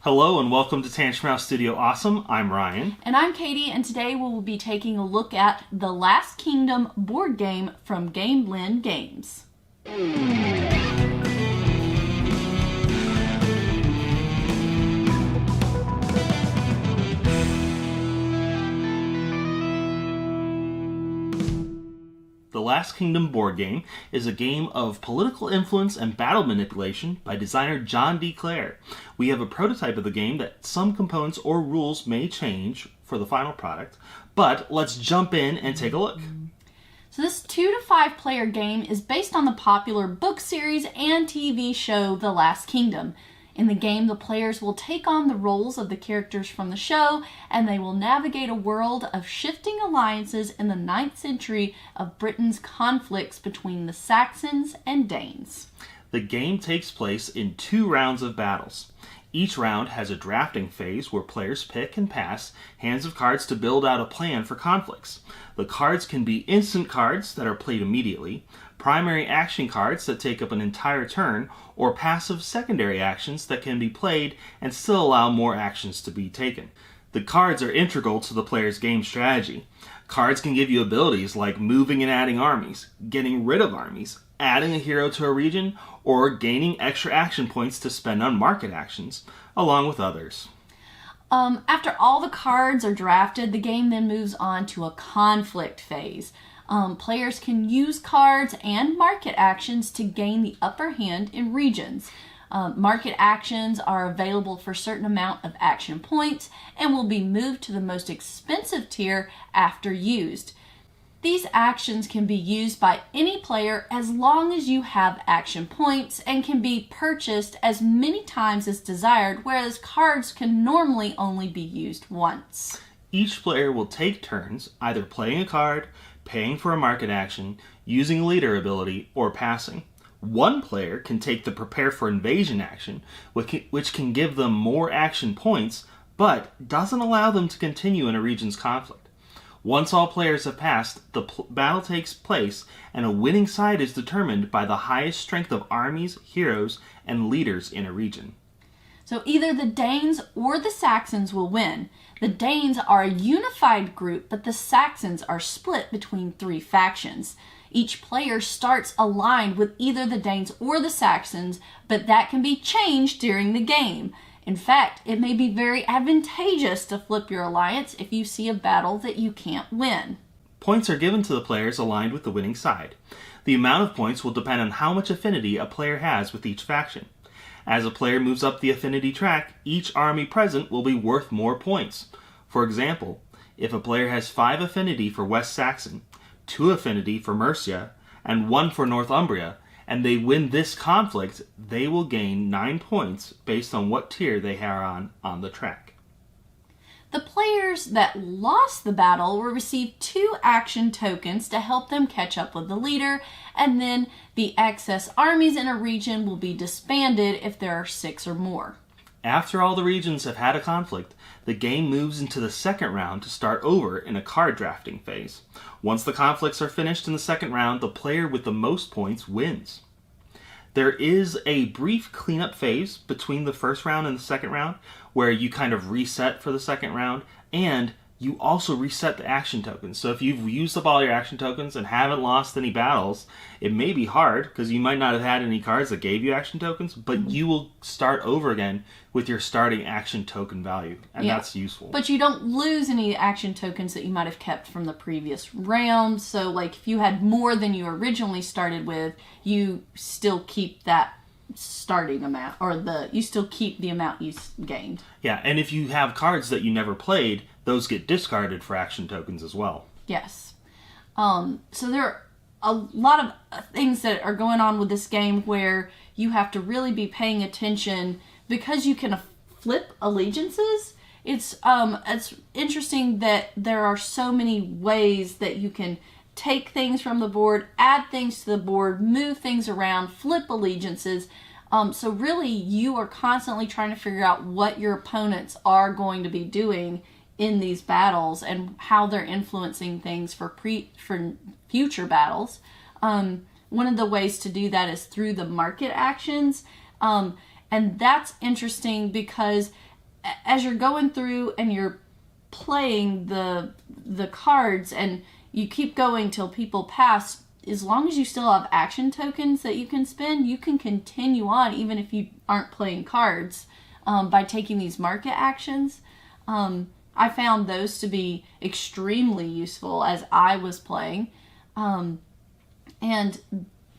Hello and welcome to Tantrum House Studio Awesome. I'm Ryan. And I'm Katie, and today we will be taking a look at the Last Kingdom board game from Gamelyn Games. The Last Kingdom board game is a game of political influence and battle manipulation by designer John D. Clare. We have a prototype of the game that some components or rules may change for the final product, but let's jump in and take a look. So this 2 to 5 player game is based on the popular book series and TV show The Last Kingdom. In the game, the players will take on the roles of the characters from the show, and they will navigate a world of shifting alliances in the 9th century of Britain's conflicts between the Saxons and Danes. The game takes place in 2 rounds of battles. Each round has a drafting phase where players pick and pass hands of cards to build out a plan for conflicts. The cards can be instant cards that are played immediately, primary action cards that take up an entire turn, or passive secondary actions that can be played and still allow more actions to be taken. The cards are integral to the player's game strategy. Cards can give you abilities like moving and adding armies, getting rid of armies, adding a hero to a region, or gaining extra action points to spend on market actions, along with others. After all the cards are drafted, the game then moves on to a conflict phase. Players can use cards and market actions to gain the upper hand in regions. Market actions are available for a certain amount of action points and will be moved to the most expensive tier after used. These actions can be used by any player as long as you have action points and can be purchased as many times as desired, whereas cards can normally only be used once. Each player will take turns either playing a card, paying for a market action, using a leader ability, or passing. One player can take the prepare for invasion action, which can give them more action points, but doesn't allow them to continue in a region's conflict. Once all players have passed, the battle takes place, and a winning side is determined by the highest strength of armies, heroes, and leaders in a region. So either the Danes or the Saxons will win. The Danes are a unified group, but the Saxons are split between 3 factions. Each player starts aligned with either the Danes or the Saxons, but that can be changed during the game. In fact, it may be very advantageous to flip your alliance if you see a battle that you can't win. Points are given to the players aligned with the winning side. The amount of points will depend on how much affinity a player has with each faction. As a player moves up the affinity track, each army present will be worth more points. For example, if a player has 5 affinity for West Saxon, 2 affinity for Mercia, and 1 for Northumbria, and they win this conflict, they will gain 9 points based on what tier they are on the track. The players that lost the battle will receive 2 action tokens to help them catch up with the leader, and then the excess armies in a region will be disbanded if there are 6 or more. After all the regions have had a conflict, the game moves into the second round to start over in a card drafting phase. Once the conflicts are finished in the second round, the player with the most points wins. There is a brief cleanup phase between the first round and the second round where you kind of reset for the second round, and you also reset the action tokens. So if you've used up all your action tokens and haven't lost any battles, it may be hard because you might not have had any cards that gave you action tokens, but you will start over again with your starting action token value, and that's useful. But you don't lose any action tokens that you might have kept from the previous round. So like if you had more than you originally started with, you still keep that starting amount, or you still keep the amount you gained. Yeah, and if you have cards that you never played, those get discarded for action tokens as well. Yes. So there are a lot of things that are going on with this game where you have to really be paying attention because you can flip allegiances. It's interesting that there are so many ways that you can take things from the board, add things to the board, move things around, flip allegiances. So really you are constantly trying to figure out what your opponents are going to be doing in these battles and how they're influencing things for future battles. One of the ways to do that is through the market actions. And that's interesting because as you're going through and you're playing the cards and you keep going till people pass, as long as you still have action tokens that you can spend, you can continue on even if you aren't playing cards by taking these market actions. I found those to be extremely useful as I was playing. And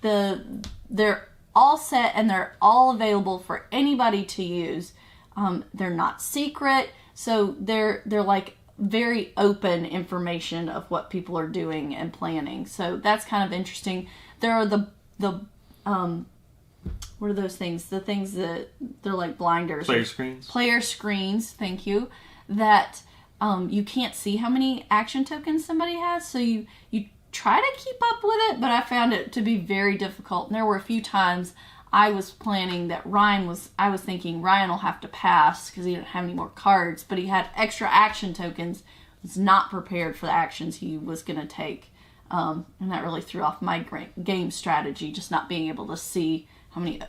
they're all set and they're all available for anybody to use. They're not secret, so they're like very open information of what people are doing and planning. So that's kind of interesting. There are the what are those things? The things that they're like blinders. Player screens. Player screens, thank you. That you can't see how many action tokens somebody has, so you try to keep up with it, but I found it to be very difficult. And there were a few times I was planning that I was thinking Ryan will have to pass because he didn't have any more cards, but he had extra action tokens, was not prepared for the actions he was going to take. And that really threw off my game strategy, just not being able to see how many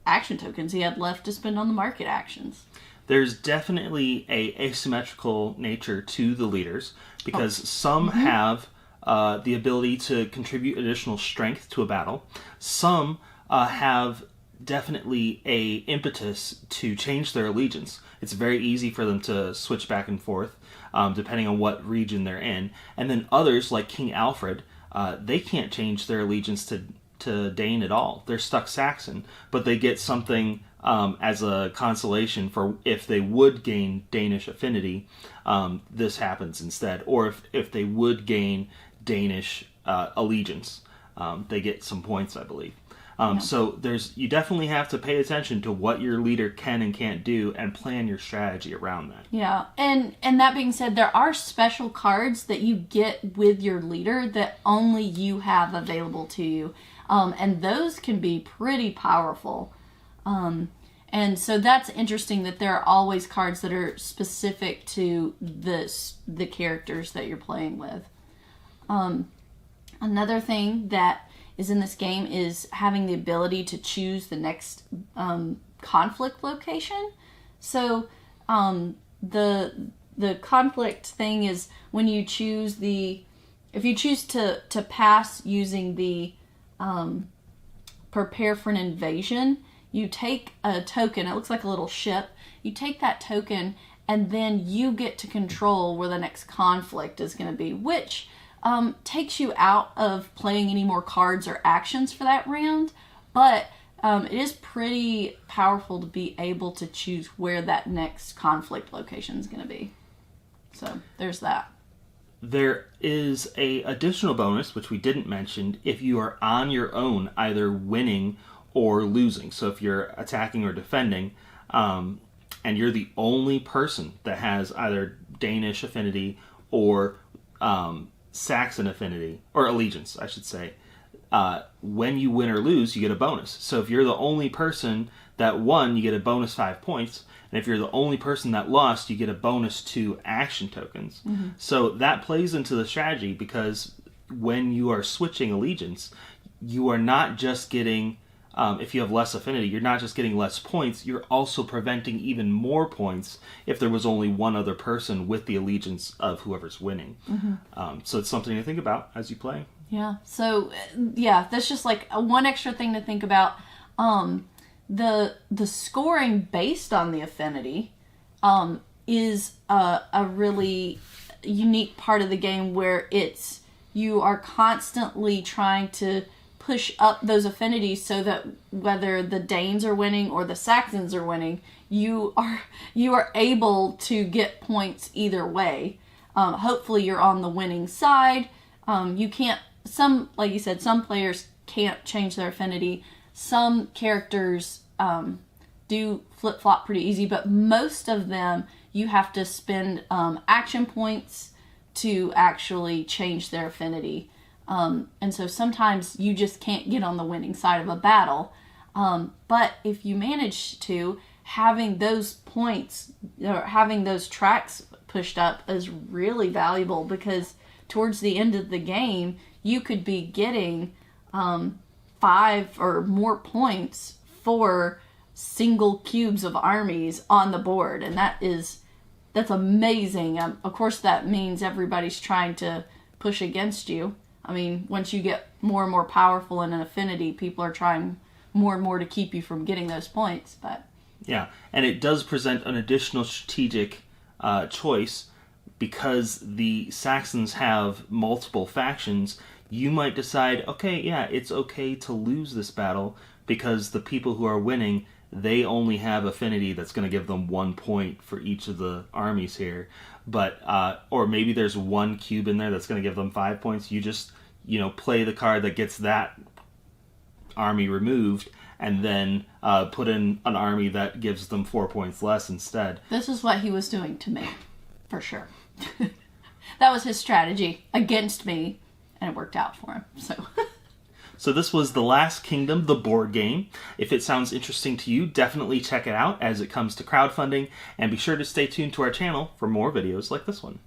action tokens he had left to spend on the market actions. There's definitely a asymmetrical nature to the leaders because some have the ability to contribute additional strength to a battle. Some have definitely a impetus to change their allegiance. It's very easy for them to switch back and forth depending on what region they're in. And then others, like King Alfred, they can't change their allegiance to Dane at all. They're stuck Saxon, but they get something as a consolation for if they would gain Danish affinity, this happens instead. Or if they would gain Danish allegiance, they get some points, I believe. So you definitely have to pay attention to what your leader can and can't do and plan your strategy around that. Yeah, and that being said, there are special cards that you get with your leader that only you have available to you. And those can be pretty powerful. And so that's interesting that there are always cards that are specific to the characters that you're playing with. Another thing that is in this game is having the ability to choose the next conflict location. So the conflict thing is when you choose if you choose to pass using the prepare for an invasion, you take a token, it looks like a little ship, you take that token and then you get to control where the next conflict is going to be, which takes you out of playing any more cards or actions for that round, but it is pretty powerful to be able to choose where that next conflict location is going to be. So there's that. There is a additional bonus, which we didn't mention, if you are on your own, either winning or losing. So if you're attacking or defending, and you're the only person that has either Danish affinity or Saxon affinity, or allegiance, I should say, when you win or lose, you get a bonus. So if you're the only person that won, you get a bonus 5 points. And if you're the only person that lost, you get a bonus 2 action tokens. Mm-hmm. So that plays into the strategy because when you are switching allegiance, you are not just getting, if you have less affinity, you're not just getting less points, you're also preventing even more points if there was only one other person with the allegiance of whoever's winning. Mm-hmm. So it's something to think about as you play. Yeah, so that's just like one extra thing to think about. The scoring based on the affinity is a really unique part of the game where you are constantly trying to push up those affinities so that whether the Danes are winning or the Saxons are winning, you are able to get points either way. Hopefully you're on the winning side. You can't, like you said, some players can't change their affinity. Some characters do flip-flop pretty easy, but most of them you have to spend action points to actually change their affinity. And so sometimes you just can't get on the winning side of a battle. But if you manage to, having those points, or having those tracks pushed up is really valuable because towards the end of the game, you could be getting 5 or more points for single cubes of armies on the board. And that is That's amazing. Of course, that means everybody's trying to push against you. I mean, once you get more and more powerful in an affinity, people are trying more and more to keep you from getting those points. But yeah, and it does present an additional strategic choice because the Saxons have multiple factions. You might decide, okay, yeah, it's okay to lose this battle because the people who are winning, they only have affinity that's going to give them 1 point for each of the armies here. But or maybe there's one cube in there that's going to give them 5 points. You just, play the card that gets that army removed, and then put in an army that gives them 4 points less instead. This is what he was doing to me, for sure. That was his strategy against me, and it worked out for him. So this was The Last Kingdom, the board game. If it sounds interesting to you, definitely check it out as it comes to crowdfunding, and be sure to stay tuned to our channel for more videos like this one.